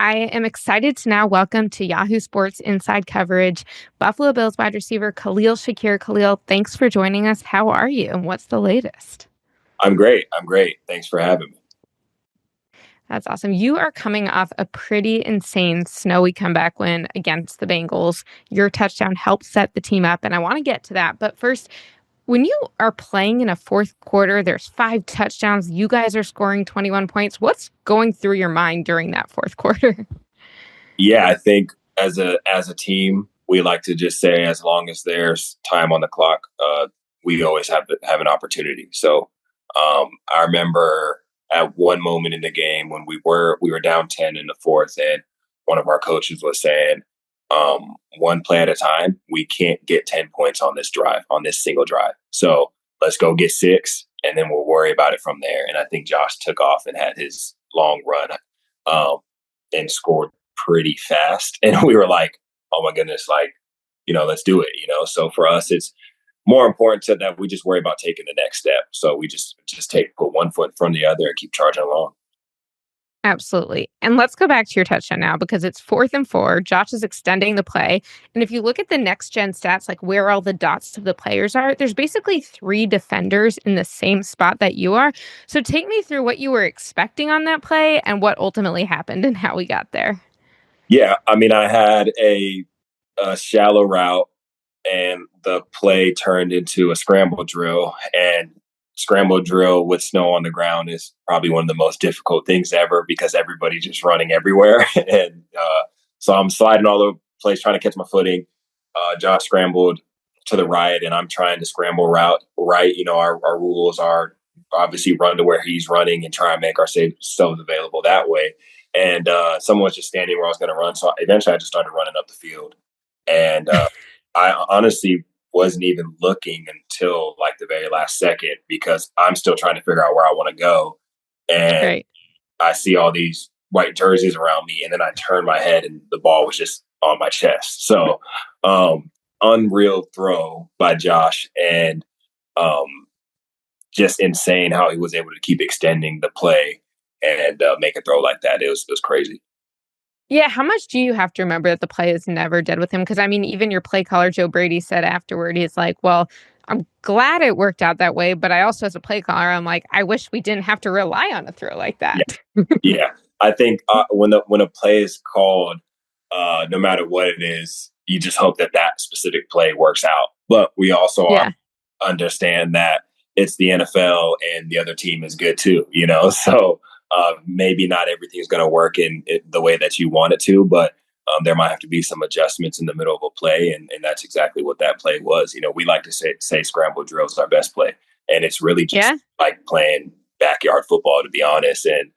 I am excited to now welcome to Yahoo Sports Inside Coverage Buffalo Bills wide receiver Khalil Shakir. Khalil, thanks for joining us. How are you, and what's the latest? I'm great. I'm great. Thanks for having me. That's awesome. You are coming off a pretty insane snowy comeback win against the Bengals. Your touchdown helped set the team up, and I want to get to that. But first, when you are playing in a fourth quarter, there's 5 touchdowns. You guys are scoring 21 points. What's going through your mind during that fourth quarter? Yeah, I think as a team, we like to just say as long as there's time on the clock, we always have an opportunity. So I remember at one moment in the game when we were down 10 in the fourth, and one of our coaches was saying, one play at a time, we can't get 10 points on this drive, on this single drive. So let's go get 6, and then we'll worry about it from there. And I think Josh took off and had his long run um, and scored pretty fast. And we were like, oh my goodness, like, let's do it. So for us, it's more important that we just worry about taking the next step. So we just put one foot in front of the other and keep charging along. Absolutely. And let's go back to your touchdown now because it's 4th and 4. Josh is extending the play. And if you look at the next gen stats, like where all the dots of the players are, there's basically 3 defenders in the same spot that you are. So take me through what you were expecting on that play and what ultimately happened and how we got there. Yeah, I mean, I had a shallow route, and the play turned into a scramble drill. And scramble drill with snow on the ground is probably one of the most difficult things ever because everybody's just running everywhere. And so I'm sliding all over the place trying to catch my footing. Josh scrambled to the right, and I'm trying to scramble route right. Our rules are obviously run to where he's running and try and make ourselves available that way. And someone was just standing where I was going to run. So eventually I just started running up the field. And I honestly wasn't even looking until like the very last second because I'm still trying to figure out where I want to go. And Right. I see all these white jerseys around me. And then I turned my head and the ball was just on my chest. So unreal throw by Josh. And um, just insane how he was able to keep extending the play and make a throw like that. It was crazy. Yeah, how much do you have to remember that the play is never dead with him? Because, I mean, even your play caller, Joe Brady, said afterward, he's like, well, I'm glad it worked out that way. But I also, as a play caller, I'm like, I wish we didn't have to rely on a throw like Yeah, that. yeah. I think when a play is called, no matter what it is, you just hope that specific play works out. But we also Yeah. understand that it's the NFL and the other team is good too. So maybe not everything is going to work in the way that you want it to, but there might have to be some adjustments in the middle of a play, and that's exactly what that play was. We like to say scramble drill is our best play, and it's really just Yeah. like playing backyard football, to be honest. And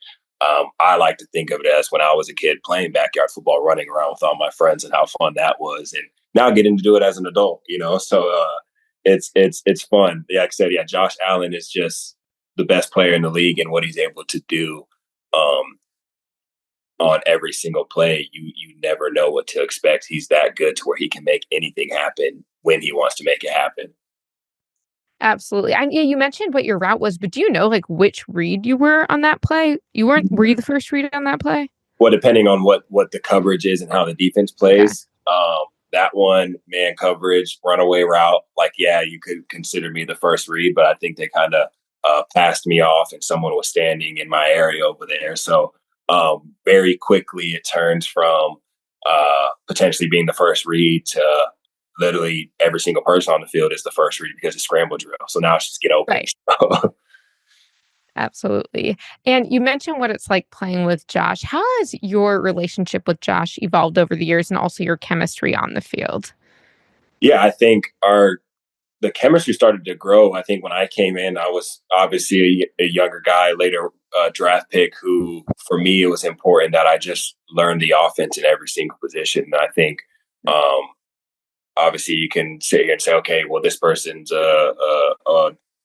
I like to think of it as when I was a kid playing backyard football, running around with all my friends, and how fun that was. And now getting to do it as an adult. So it's fun. Like I said, yeah, Josh Allen is just the best player in the league, and what he's able to do um, on every single play, you never know what to expect. He's that good to where he can make anything happen when he wants to make it happen. Absolutely. Yeah, you mentioned what your route was, but do you know like which read you were on that play? Were you the first read on that play? Well, depending on what the coverage is and how the defense Okay. plays, that one man coverage runaway route, like yeah, you could consider me the first read, but I think they kind of passed me off, and someone was standing in my area over there. So very quickly, it turns from potentially being the first read to literally every single person on the field is the first read because it's scramble drill. So now it's just get open. Right. Absolutely. And you mentioned what it's like playing with Josh. How has your relationship with Josh evolved over the years and also your chemistry on the field? Yeah, I think the chemistry started to grow. I think when I came in, I was obviously a younger guy, later draft pick, who for me, it was important that I just learned the offense in every single position. And I think um, obviously you can sit here and say, okay, well, this person's a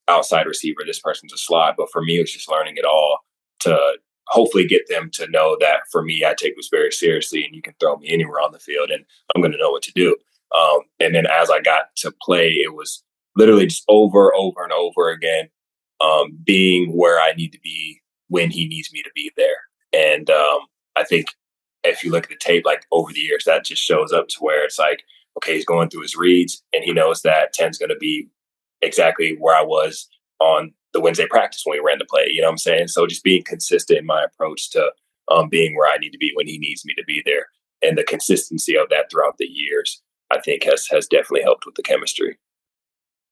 outside receiver, this person's a slot. But for me, it was just learning it all to hopefully get them to know that for me, I take this very seriously, and you can throw me anywhere on the field and I'm going to know what to do. And then as I got to play, it was literally just over and over again, being where I need to be when he needs me to be there. And I think if you look at the tape, like over the years, that just shows up to where it's like, okay, he's going through his reads and he knows that 10's going to be exactly where I was on the Wednesday practice when we ran the play. You know what I'm saying? So just being consistent in my approach to being where I need to be when he needs me to be there, and the consistency of that throughout the years, I think has definitely helped with the chemistry.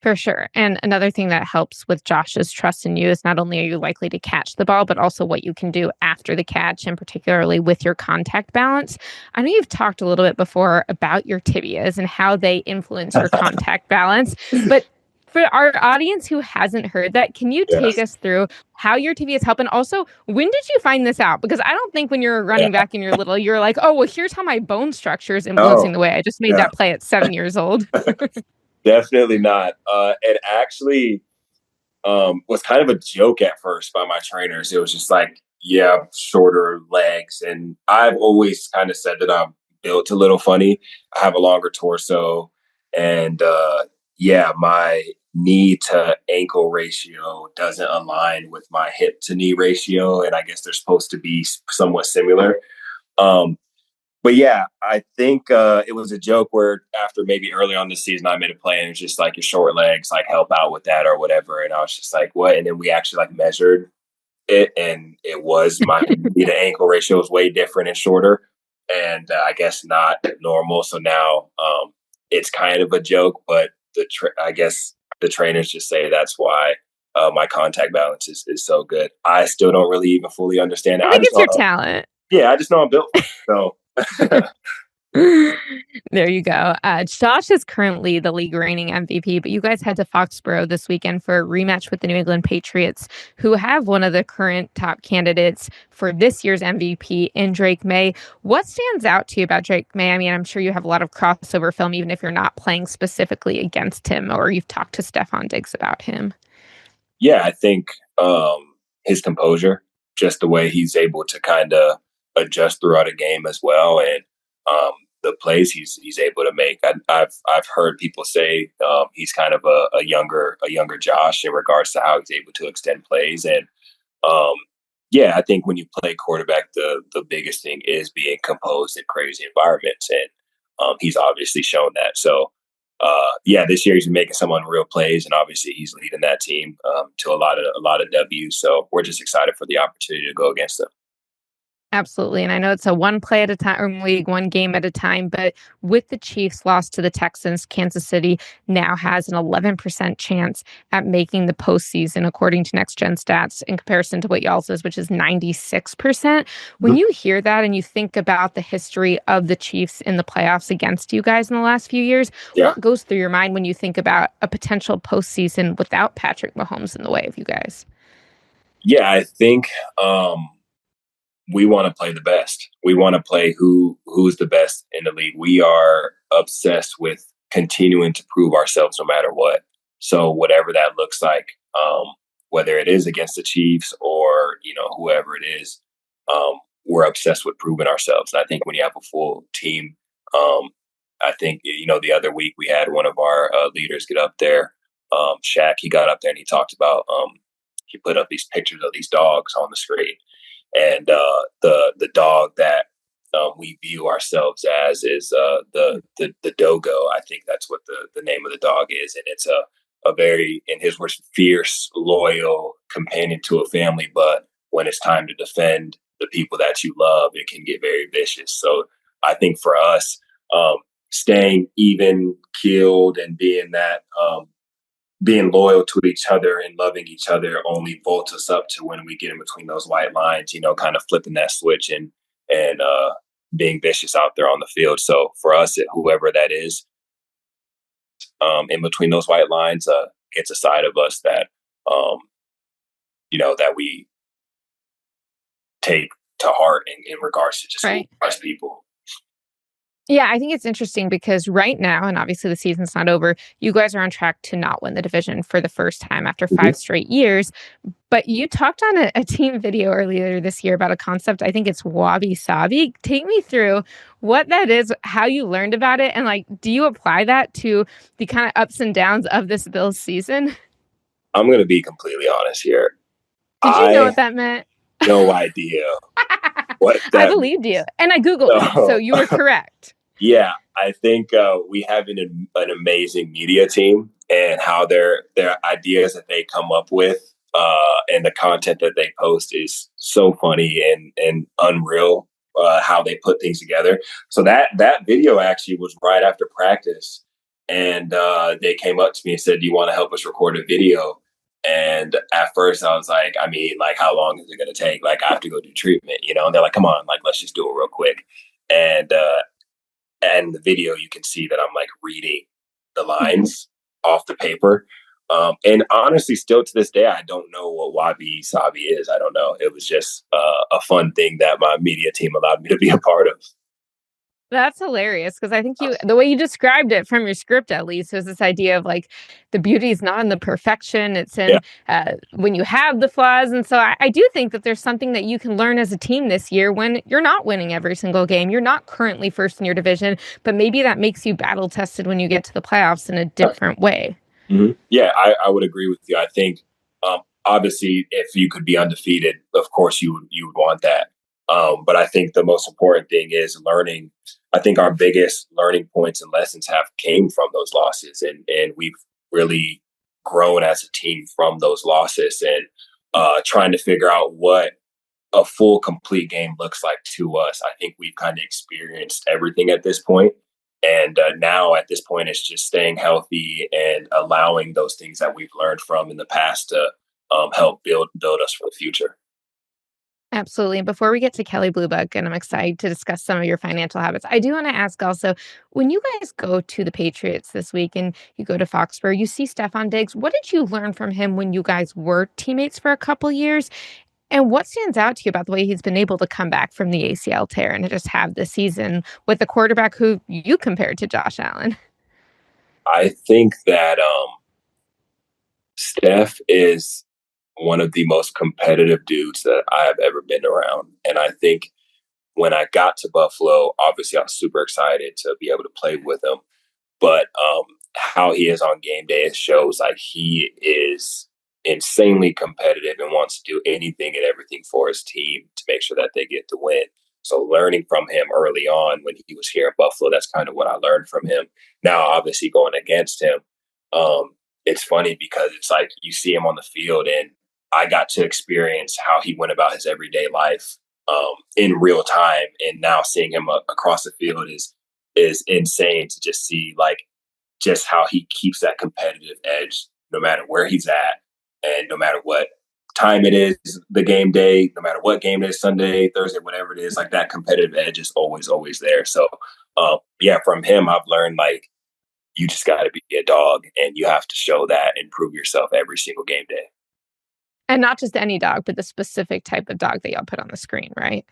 For sure. And another thing that helps with Josh's trust in you is not only are you likely to catch the ball, but also what you can do after the catch, and particularly with your contact balance. I know you've talked a little bit before about your tibias and how they influence your contact balance, but for our audience who hasn't heard that, can you Yeah. take us through how your tibias help? And also, when did you find this out? Because I don't think when you're running Yeah. back and you're little, you're like, oh, well, here's how my bone structure is Oh, influencing the way I just made yeah. that play at 7 years old. Definitely not. It actually was kind of a joke at first by my trainers. It was just like, yeah, shorter legs. And I've always kind of said that I'm built a little funny. I have a longer torso. And yeah, my knee to ankle ratio doesn't align with my hip to knee ratio. And I guess they're supposed to be somewhat similar. Um, but yeah, I think it was a joke where after maybe early on this season, I made a play and it was just like your short legs, like help out with that or whatever. And I was just like, what? And then we actually like measured it, and it was my knee to ankle ratio was way different and shorter, and I guess not normal. So now it's kind of a joke, but I guess the trainers just say that's why my contact balance is so good. I still don't really even fully understand it. I I think just it's your know, talent. yeah, I just know I'm built for it. So. There you go. Josh is currently the league reigning MVP, but you guys head to Foxborough this weekend for a rematch with the New England Patriots, who have one of the current top candidates for this year's MVP in Drake Maye. What stands out to you about Drake Maye? I mean, I'm sure you have a lot of crossover film, even if you're not playing specifically against him, or you've talked to Stefon Diggs about him. Yeah, I think his composure, just the way he's able to kind of adjust throughout a game as well, and the plays he's able to make. I've heard people say he's kind of a younger Josh in regards to how he's able to extend plays, and um, yeah, I think when you play quarterback, the biggest thing is being composed in crazy environments, and he's obviously shown that. So, yeah, this year he's been making some unreal plays, and obviously he's leading that team to a lot of W's. So we're just excited for the opportunity to go against them. Absolutely. And I know it's a one play at a time or league, one game at a time, but with the Chiefs loss to the Texans, Kansas City now has an 11% chance at making the postseason, according to Next Gen Stats, in comparison to what y'all says, which is 96%. When you hear that and you think about the history of the Chiefs in the playoffs against you guys in the last few years, Yeah, what goes through your mind when you think about a potential postseason without Patrick Mahomes in the way of you guys? yeah, I think we want to play the best. We want to play who's the best in the league. We are obsessed with continuing to prove ourselves no matter what. So whatever that looks like, whether it is against the Chiefs or whoever it is, we're obsessed with proving ourselves. And I think when you have a full team, I think the other week we had one of our leaders get up there. Shaq, he got up there and he talked about he put up these pictures of these dogs on the screen, and the dog that we view ourselves as is the dogo. I think that's what the name of the dog is, and it's a very, in his words, fierce, loyal companion to a family. But when it's time to defend the people that you love, it can get very vicious. So I think for us, staying even keeled and being loyal to each other and loving each other only vaults us up to when we get in between those white lines, kind of flipping that switch and being vicious out there on the field. So for us, whoever that is, in between those white lines, it's a side of us that, that we take to heart in regards to just who Right. us people. Yeah, I think it's interesting because right now, and obviously the season's not over, you guys are on track to not win the division for the first time after Mhm. 5 straight years. But you talked on a team video earlier this year about a concept. I think it's wabi sabi. Take me through what that is, how you learned about it, and like, do you apply that to the kind of ups and downs of this Bills season? I'm going to be completely honest here. Did you know I what that meant? no idea what I that believed you. And I Googled it. So so you were correct. yeah, I think we have an amazing media team, and how their ideas that they come up with and the content that they post is so funny and unreal. How they put things together. So that video actually was right after practice, and they came up to me and said, "Do you want to help us record a video?" And at first, I was like, "I mean, like, how long is it going to take? Like, I have to go do treatment, you know?" And they're like, "Come on, like, let's just do it real quick." And the video, you can see that I'm like reading the lines off the paper. And honestly, still to this day, I don't know what wabi sabi is. I don't know. It was just a fun thing that my media team allowed me to be a part of. That's hilarious because I think the way you described it from your script, at least, was this idea of like the beauty is not in the perfection, it's Yeah. in when you have the flaws. And so I do think that there's something that you can learn as a team this year when you're not winning every single game. You're not currently first in your division, but maybe that makes you battle tested when you get to the playoffs in a different way. Mm-hmm. Yeah, I would agree with you. I think obviously, if you could be undefeated, of course you would want that. But I think the most important thing is learning. I think our biggest learning points and lessons have came from those losses, and we've really grown as a team from those losses, and trying to figure out what a full complete game looks like to us. I think we've kind of experienced everything at this point. And now at this point, it's just staying healthy and allowing those things that we've learned from in the past to help build us for the future. Absolutely. And before we get to Kelly Blue Book, and I'm excited to discuss some of your financial habits, I do want to ask also, when you guys go to the Patriots this week and you go to Foxborough, you see Stefon Diggs. What did you learn from him when you guys were teammates for a couple years? And what stands out to you about the way he's been able to come back from the ACL tear and to just have the season with the quarterback who you compared to Josh Allen? I think that Steph is one of the most competitive dudes that I've ever been around. And I think when I got to Buffalo, obviously I was super excited to be able to play with him. But how he is on game day, it shows like he is insanely competitive and wants to do anything and everything for his team to make sure that they get the win. So learning from him early on when he was here in Buffalo, that's kind of what I learned from him. Now, obviously going against him, it's funny because it's like you see him on the field, and I got to experience how he went about his everyday life in real time, and now seeing him across the field is insane to just see like just how he keeps that competitive edge no matter where he's at and no matter what time it is, the game day, no matter what game it is, Sunday, Thursday, whatever it is, like that competitive edge is always there. So yeah, from him I've learned like you just got to be a dog and you have to show that and prove yourself every single game day. And not just any dog, but the specific type of dog that y'all put on the screen, right?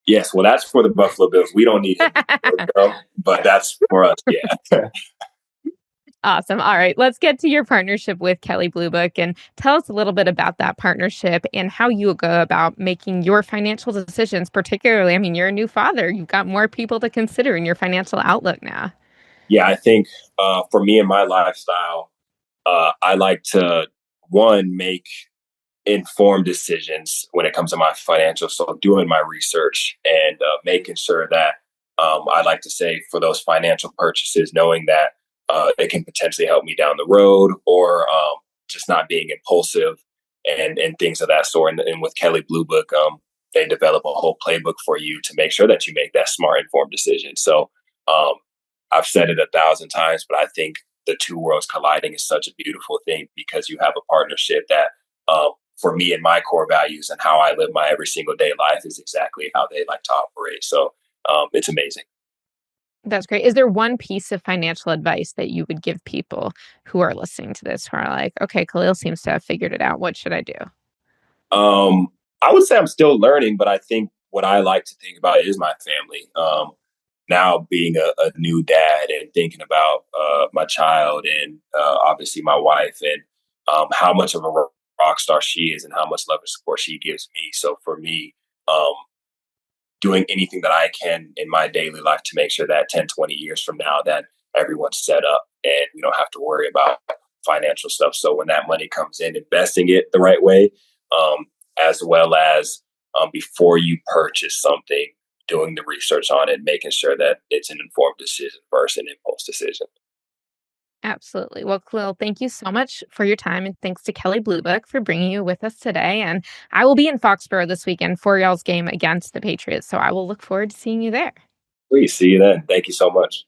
Yes, well, that's for the Buffalo Bills. We don't need him anymore, but that's for us. Yeah. Awesome. All right, let's get to your partnership with Kelly Blue Book and tell us a little bit about that partnership and how you go about making your financial decisions, particularly, I mean, you're a new father. You've got more people to consider in your financial outlook now. Yeah, I think for me and my lifestyle, I like to one make informed decisions when it comes to my financials. So doing my research and making sure that I like to say for those financial purchases, knowing that it can potentially help me down the road, or just not being impulsive and things of that sort. And with Kelly Blue Book, they develop a whole playbook for you to make sure that you make that smart, informed decision. So um, I've said it 1,000 times, but I think the two worlds colliding is such a beautiful thing because you have a partnership that, for me and my core values and how I live my every single day life, is exactly how they like to operate. So it's amazing. That's great. Is there one piece of financial advice that you would give people who are listening to this who are like, okay, Khalil seems to have figured it out. What should I do? Um, I would say I'm still learning, but I think what I like to think about is my family. Now being a new dad and thinking about my child and obviously my wife, and how much of a rock star she is and how much love and support she gives me. So for me, um, doing anything that I can in my daily life to make sure that 10, 20 years from now that everyone's set up and we don't have to worry about financial stuff. So when that money comes in, investing it the right way, um, as well as before you purchase something, doing the research on it, making sure that it's an informed decision versus an impulse decision. Absolutely. Well, Khalil, thank you so much for your time. And thanks to Kelly Blue Book for bringing you with us today. And I will be in Foxborough this weekend for y'all's game against the Patriots. So I will look forward to seeing you there. Please see you then. Thank you so much.